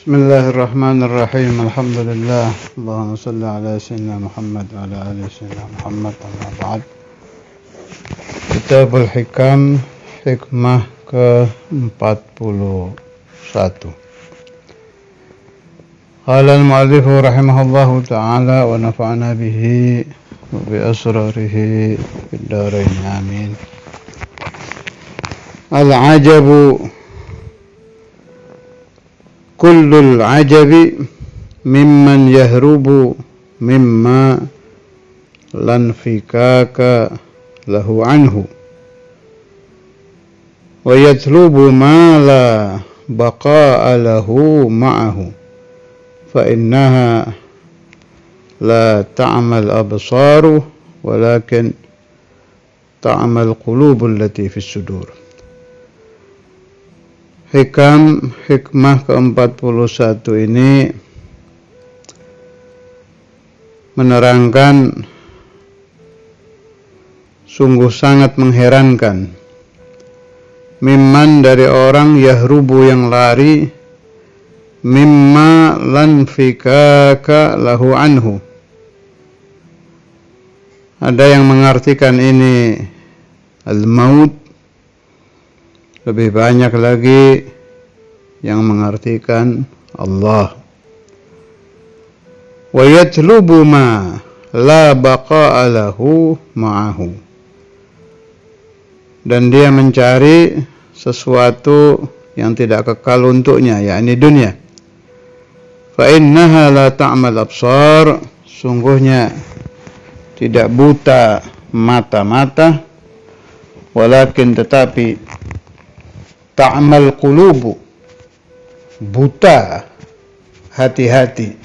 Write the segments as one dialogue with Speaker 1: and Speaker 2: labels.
Speaker 1: Bismillahirrahmanirrahim. Alhamdulillah. Allahumma salli ala sayyidina Muhammad wa ala ali sayyidina Muhammad. Amma ba'd. Kitabul Hikam, hikmah ke-41. Qala al-mu'allif rahimahullahu ta'ala wa nafa'ana bihi wa bi asrarihi fid dharain amin. Al-'ajabu kullul ajabi mimman yahrubu mimma lan fikaka lahu anhu wa yatlubu ma la baqa'a lahu ma'ahu fa innaha la ta'mal absaru walakin ta'mal qulubul lati fis sudur. Hikmah ke-41 ini menerangkan sungguh sangat mengherankan mimman dari orang yahrubu yang lari mimma lan fikaka lahu anhu. Ada yang mengartikan ini al-maut, lebih banyak lagi yang mengartikan Allah. Wa yatlubu ma la baqa'a lahu ma'ahu. Dan dia mencari sesuatu yang tidak kekal untuknya, yakni dunia. Fa innaha la ta'mal absar, sungguhnya tidak buta mata-mata, walakin tetapi ta'mal qulubu, buta hati-hati,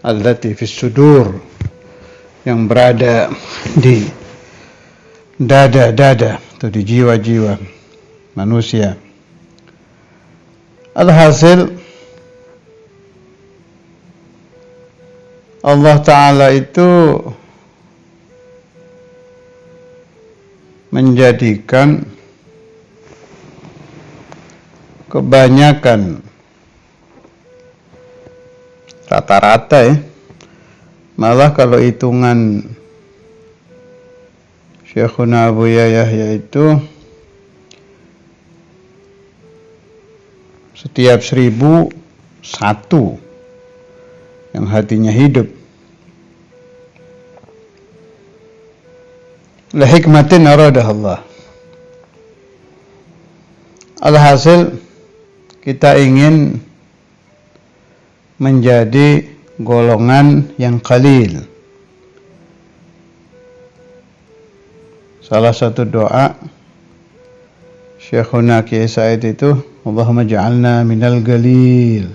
Speaker 1: allati fis sudur, yang berada di dada-dada atau di jiwa-jiwa manusia. Alhasil Allah Ta'ala itu menjadikan kebanyakan, rata-rata malah kalau hitungan Syekhuna Abu Yahya itu setiap 1000 satu yang hatinya hidup. La hikmatin aradah Allah. Alhasil kita ingin menjadi golongan yang qalil. Salah satu doa Syekhuna Kiai Said itu, Allahumma ja'alna minal qalil.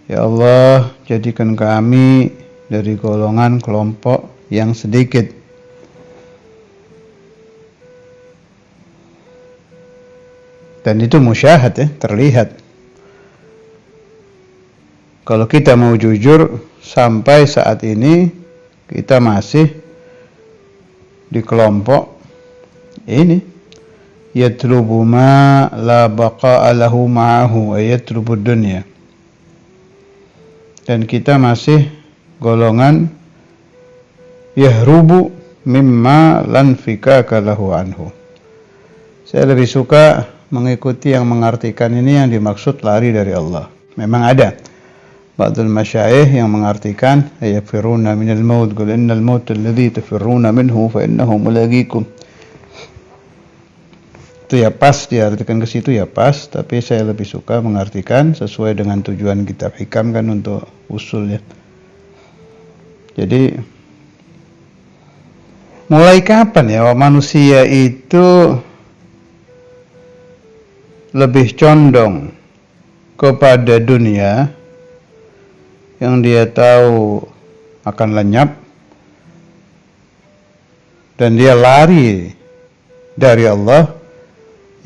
Speaker 1: Ya Allah, jadikan kami dari golongan kelompok yang sedikit. Dan itu musyahad, terlihat. Kalau kita mau jujur, sampai saat ini kita masih di kelompok ini, yatlubu ma la baqa'a lahu ma'ahu wa yatlubu dunya. Dan kita masih golongan yahrubu mimma lan fikaka lahu anhu. Saya lebih suka mengikuti yang mengartikan ini yang dimaksud lari dari Allah. Memang ada ba'dul masyayikh yang mengartikan yafiruna minal maut, qul innal maut alladhi tafiruna minhu fa innahu mulaqikum. Itu ya pas, diartikan ke situ ya pas, tapi saya lebih suka mengartikan sesuai dengan tujuan kitab hikam kan untuk usul ya. Jadi mulai kapan ya manusia itu lebih condong kepada dunia yang dia tahu akan lenyap dan dia lari dari Allah,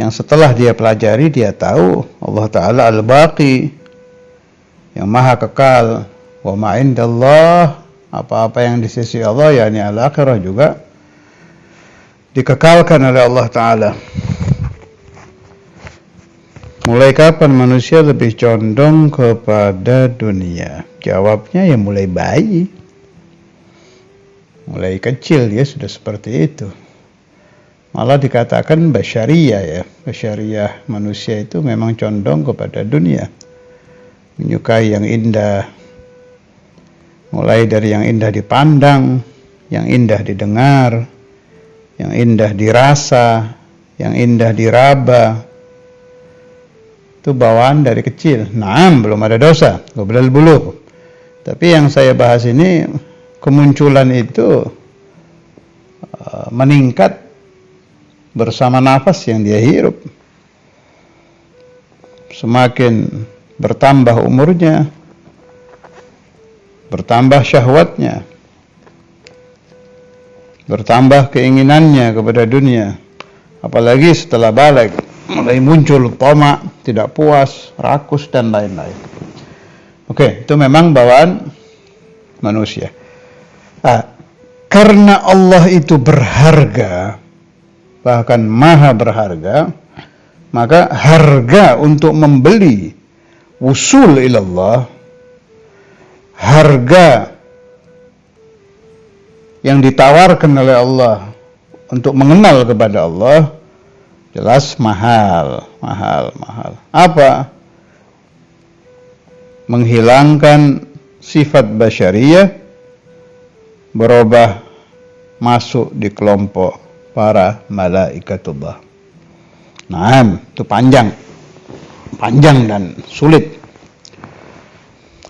Speaker 1: yang setelah dia pelajari dia tahu Allah Ta'ala al-baqi, yang maha kekal, wa ma'indallah, apa-apa yang di sisi Allah yakni al-akhirah juga dikekalkan oleh Allah Ta'ala. Mulai kapan manusia lebih condong kepada dunia? Jawabnya ya mulai bayi. Mulai kecil ya sudah seperti itu. Malah dikatakan basyariyah ya. Basyariyah manusia itu memang condong kepada dunia. Menyukai yang indah. Mulai dari yang indah dipandang, yang indah didengar, yang indah dirasa, yang indah diraba. Itu bawaan dari kecil. Naam, belum ada dosa. Qoblal bulugh. Tapi yang saya bahas ini, kemunculan itu meningkat bersama nafas yang dia hirup. Semakin bertambah umurnya, bertambah syahwatnya, bertambah keinginannya kepada dunia. Apalagi setelah balik, mulai muncul tamak, tidak puas, rakus, dan lain-lain. Oke, itu memang bawaan manusia. Karena Allah itu berharga, bahkan maha berharga, maka harga untuk membeli wusul ilallah, harga yang ditawarkan oleh Allah untuk mengenal kepada Allah, jelas mahal. Apa? Menghilangkan sifat basyariyah, berubah masuk di kelompok para malaikatullah. Nah, itu panjang dan sulit.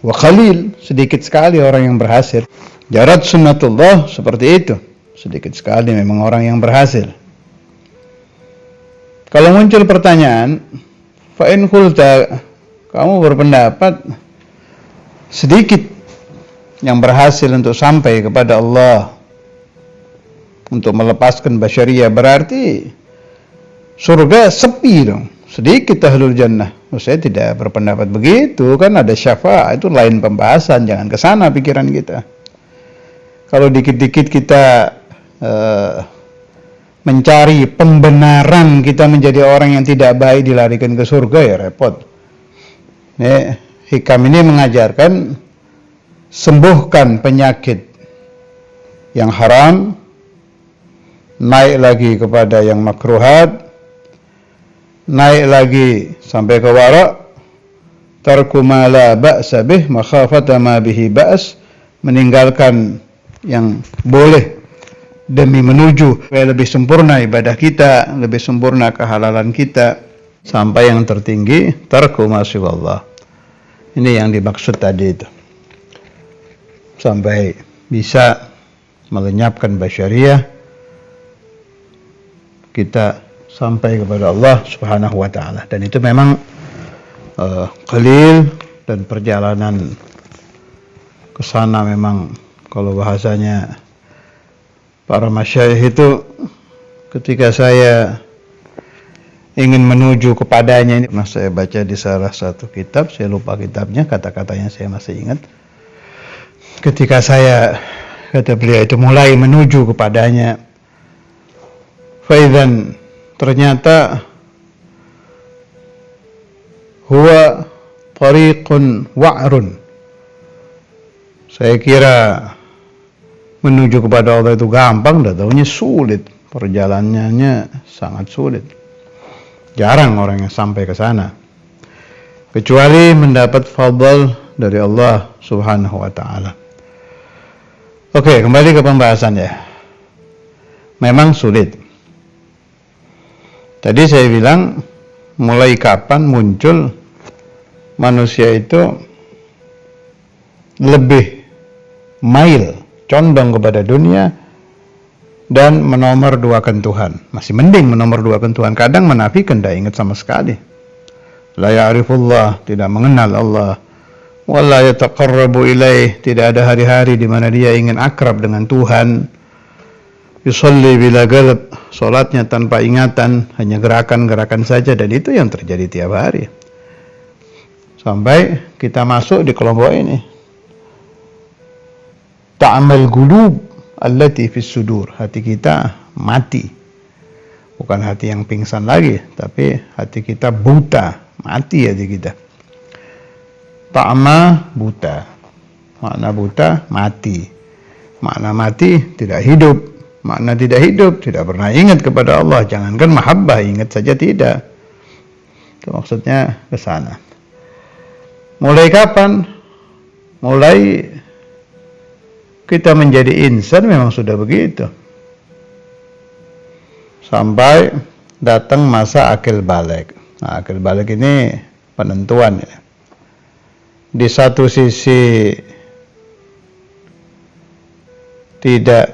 Speaker 1: Wa qalil, sedikit sekali orang yang berhasil. Jarat sunnatullah seperti itu. Sedikit sekali memang orang yang berhasil. Kalau muncul pertanyaan, fa in qulta, kamu berpendapat sedikit yang berhasil untuk sampai kepada Allah, untuk melepaskan basyariyah, berarti surga sepi dong, sedikit ahlul jannah. Saya tidak berpendapat begitu, kan ada syafaat, itu lain pembahasan, jangan ke sana pikiran kita. Kalau dikit-dikit kita mencari pembenaran kita menjadi orang yang tidak baik dilarikan ke surga, ya repot. Hikam ini mengajarkan sembuhkan penyakit yang haram, naik lagi kepada yang makruhat, naik lagi sampai ke wara', tarku ma la ba'sa bih makhafata ma bihi ba's, meninggalkan yang boleh demi menuju supaya lebih sempurna ibadah kita, lebih sempurna kehalalan kita, sampai yang tertinggi tarku ma siwallah. Ini yang dimaksud tadi itu, sampai bisa melenyapkan basyariyah, kita sampai kepada Allah Subhanahu wa taala. Dan itu memang qalil, dan perjalanan ke sana memang kalau bahasanya para masyayikh itu, ketika saya ingin menuju kepadanya, ini pernah saya baca di salah satu kitab, saya lupa kitabnya, kata-katanya saya masih ingat. Ketika saya, kata beliau itu, mulai menuju kepadanya, faidan, ternyata huwa tariqun wa'run. Saya kira menuju kepada Allah itu gampang, dah tahunya sulit, perjalanannya sangat sulit. Jarang orang yang sampai ke sana, kecuali mendapat fadl dari Allah Subhanahu wa taala. Oke, kembali ke pembahasan ya. Memang sulit. Tadi saya bilang, mulai kapan muncul manusia itu lebih mail, condong kepada dunia, dan menomorduakan Tuhan. Masih mending menomorduakan Tuhan. Kadang menafikan, tidak ingat sama sekali. La ya'rifullah, tidak mengenal Allah. Wa la yataqarrabu ilaih, tidak ada hari-hari di mana dia ingin akrab dengan Tuhan. Yusalli bila galab, salatnya tanpa ingatan, hanya gerakan-gerakan saja, dan itu yang terjadi tiap hari. Sampai kita masuk di kelompok ini. Ta'amal gulub allati fis sudur, hati kita mati. Bukan hati yang pingsan lagi, tapi hati kita buta, mati aja kita. Ta'ma buta, makna buta mati, makna mati tidak hidup, makna tidak hidup tidak pernah ingat kepada Allah. Jangankan mahabbah, ingat saja tidak. Itu maksudnya ke sana. Mulai kapan? Mulai kita menjadi insan memang sudah begitu. Sampai datang masa akil balik. Nah, akil balik ini penentuan ya. Di satu sisi tidak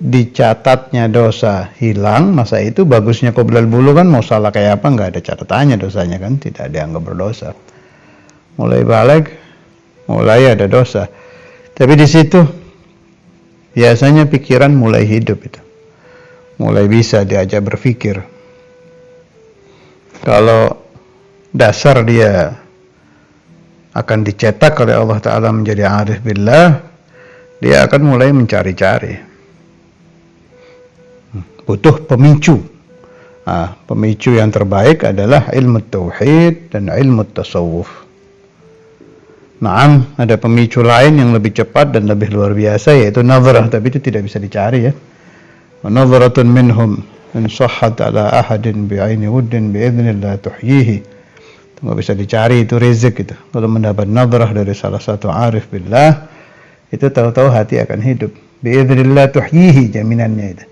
Speaker 1: dicatatnya dosa hilang, masa itu bagusnya qoblal bulu kan mau salah kayak apa nggak ada catatannya dosanya kan, tidak dianggap berdosa. Mulai balik, mulai ada dosa. Tapi di situ biasanya pikiran mulai hidup itu. Mulai bisa diajak berpikir. Kalau dasar dia akan dicetak oleh Allah Ta'ala menjadi arif billah, dia akan mulai mencari-cari. Butuh pemicu. Pemicu yang terbaik adalah ilmu tauhid dan ilmu tasawuf. Naam, ada pemicu lain yang lebih cepat dan lebih luar biasa, yaitu nazarah, tapi itu tidak bisa dicari ya. Nazaratun minhum in sahhat ala ahadin bi'aini wuddin bi'idznillah tuhyihi. Itu nggak bisa dicari, itu rezeki itu. Kalau mendapat nazarah dari salah satu arif billah, itu tahu-tahu hati akan hidup. Bi'idznillah tuhyihi, jaminannya itu.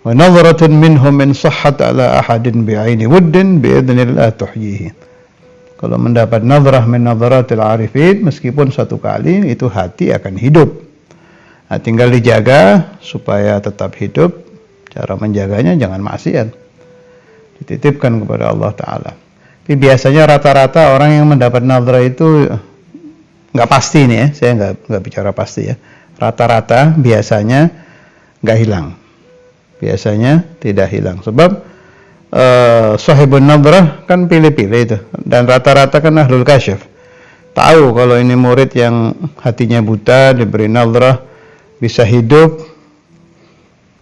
Speaker 1: Wa nazaratun minhum in sahhat ala ahadin bi'aini wuddin bi'idznillah tuhyihi. Kalau mendapat nazarah min nazaratil arifin, meskipun satu kali, itu hati akan hidup. Nah, tinggal dijaga supaya tetap hidup. Cara menjaganya jangan maksiat. Dititipkan kepada Allah Ta'ala. Tapi biasanya rata-rata orang yang mendapat nazarah itu nggak pasti nih ya. Saya nggak bicara pasti ya. Rata-rata biasanya nggak hilang. Biasanya tidak hilang. Sebab sahibun nazarah kan pilih-pilih itu. Dan rata-rata kan ahlul kasyaf. Tahu kalau ini murid yang hatinya buta, diberi nazarah, bisa hidup,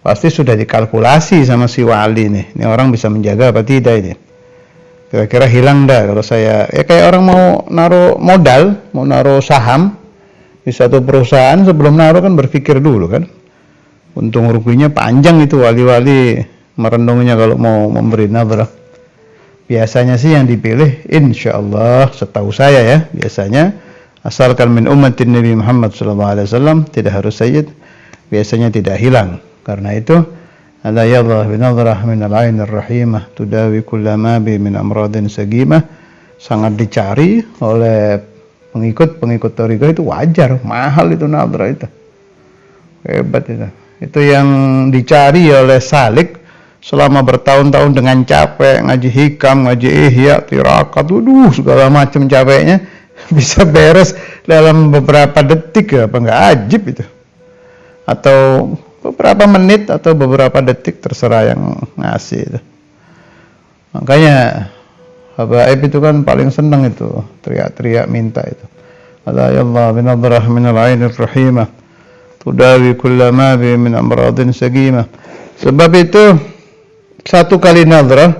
Speaker 1: pasti sudah dikalkulasi sama si wali nih. Ini orang bisa menjaga apa tidak ini? Kira-kira hilang dah kalau saya, ya kayak orang mau naruh modal, mau naruh saham di satu perusahaan, sebelum naruh kan berpikir dulu kan. Untung ruginya panjang itu wali-wali merenungnya kalau mau memberi nazarah. Biasanya sih yang dipilih, insyaallah setahu saya ya, biasanya asalkan min ummatin Nabi Muhammad SAW, tidak harus sayyid, biasanya tidak hilang. Karena itu, ala yadhah binadhrah min al-'ainir rahimah tudawi kulla ma bi min amradin sagimah, sangat dicari oleh pengikut tariqah, itu wajar, mahal itu nadhrah itu. Hebat itu. Itu yang dicari oleh salik selama bertahun-tahun dengan capek, ngaji hikam, ngaji ihya, tirakat, segala macam capeknya, bisa beres dalam beberapa detik ya, apa enggak ajib itu, atau beberapa menit atau beberapa detik, terserah yang ngasih itu. Makanya habaib itu kan paling senang itu teriak-teriak minta itu, ala ya Allah binadhrah minal 'ainir rahimah tudawi kulla ma bi min amradin sagimah. Sebab itu satu kali nazarah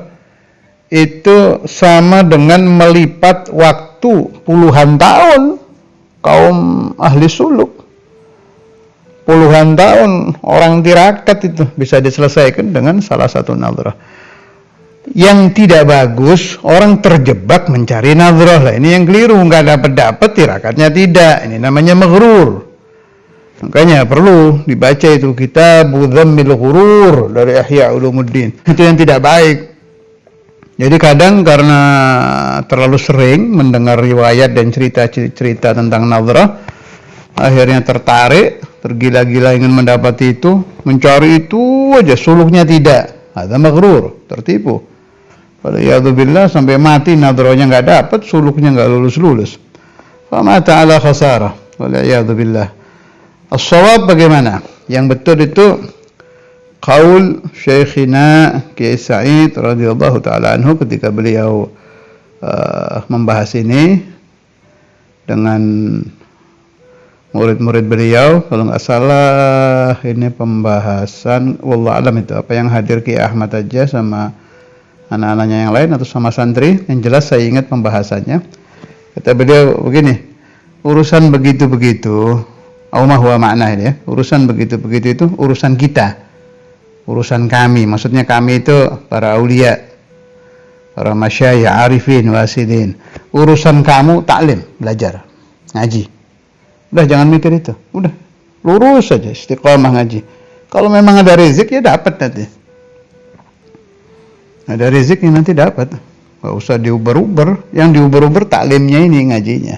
Speaker 1: itu sama dengan melipat waktu puluhan tahun kaum ahli suluk. Puluhan tahun orang tirakat itu bisa diselesaikan dengan salah satu nazarah. Yang tidak bagus, orang terjebak mencari nazarah lah. Ini yang keliru, nggak dapat tirakatnya tidak. Ini namanya maghrur. Makanya perlu dibaca itu kitab Dzammil Ghurur dari Ihya Ulumuddin. Itu yang tidak baik. Jadi kadang karena terlalu sering mendengar riwayat dan cerita-cerita tentang nazarah, akhirnya tertarik, tergila-gila ingin mendapati itu, mencari itu aja, suluknya tidak. Ada maghrur, tertipu. Waliyadzubillah, sampai mati nazarahnya nggak dapat, suluknya nggak lulus-lulus. Famata ala khasarah. Waliyadzubillah. As-shawab bagaimana? Yang betul itu qaul Syekhina Kiai Sa'id radhiyallahu taala anhu ketika beliau membahas ini dengan murid-murid beliau. Kalau nggak salah ini pembahasan wallahu alam itu, apa yang hadir Kiai Ahmad aja sama anak-anaknya yang lain atau sama santri. Yang jelas saya ingat pembahasannya. Kata beliau begini, urusan begitu-begitu, aumah wa makna ini ya, urusan begitu-begitu itu urusan kita, urusan kami. Maksudnya kami itu para aulia, para masyayikh, arifin, wasidin. Urusan kamu taklim, belajar, ngaji. Udah jangan mikir itu, udah lurus saja, istiqomah ngaji. Kalau memang ada rezeki ya dapat nanti. Ada rezeki nanti dapat. Gak usah diuber-uber. Yang diuber-uber taklimnya ini, ngajinya.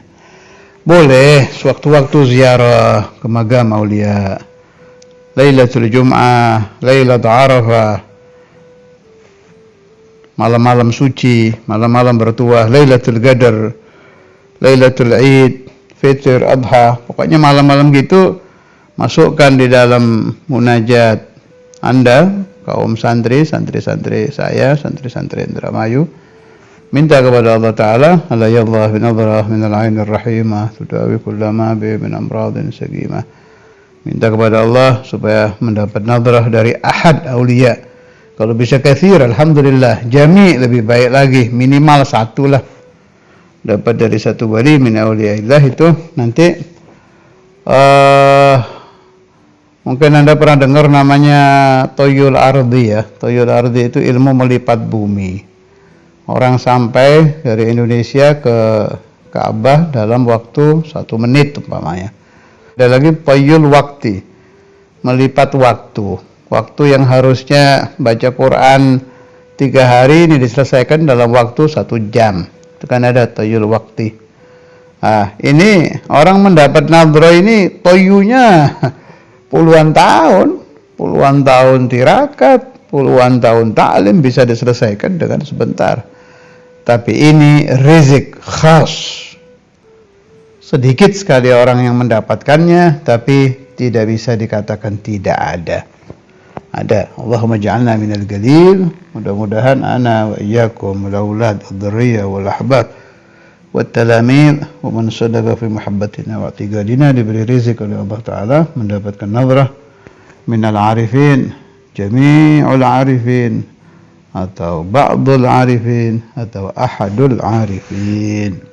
Speaker 1: Boleh sewaktu-waktu ziarah ke magam aulia, Lailatul Jum'ah, Lailatul Arafah, malam-malam suci, malam-malam bertuah, Lailatul Qadar, Lailatul Id, Fitr, Adha. Pokoknya malam-malam gitu masukkan di dalam munajat Anda, kaum santri saya, santri Indramayu. Minta kepada Allah Ta'ala, alayallah binadrah minal ainir rahimah, tudawi kullama bi min amradin sagimah. Minta kepada Allah supaya mendapat nadrah dari ahad aulia. Kalau bisa kathir, alhamdulillah. Jami' lebih baik lagi, minimal satu lah. Dapat dari satu wali min auliyaillah itu nanti mungkin Anda pernah dengar namanya Toyul Ardi ya. Toyul Ardi itu ilmu melipat bumi. Orang sampai dari Indonesia ke Ka'bah dalam waktu 1 menit umpamanya. Ada lagi Toyul Wakti, melipat waktu. Waktu yang harusnya baca Quran 3 hari ini diselesaikan dalam waktu 1 jam. Itu kan ada Toyul Wakti. Nah, ini orang mendapat nadroh ini toyunya puluhan tahun tirakat, puluhan tahun taklim bisa diselesaikan dengan sebentar. Tapi ini rezeki khas. Sedikit sekali orang yang mendapatkannya, tapi tidak bisa dikatakan tidak ada. Ada. Allahumma ja'alna minal qalil. Mudah-mudahan ana wa iyyakum wal aulad ad-dhurriyyah wal ahbab wat talamid wa man sadaqa fi muhabbatina wa i'tiqadina diberi rezeki oleh Allah Ta'ala mendapatkan nazrah minal arifin, jami'ul arifin, atau ba'dul arifin, atau ahadul arifin.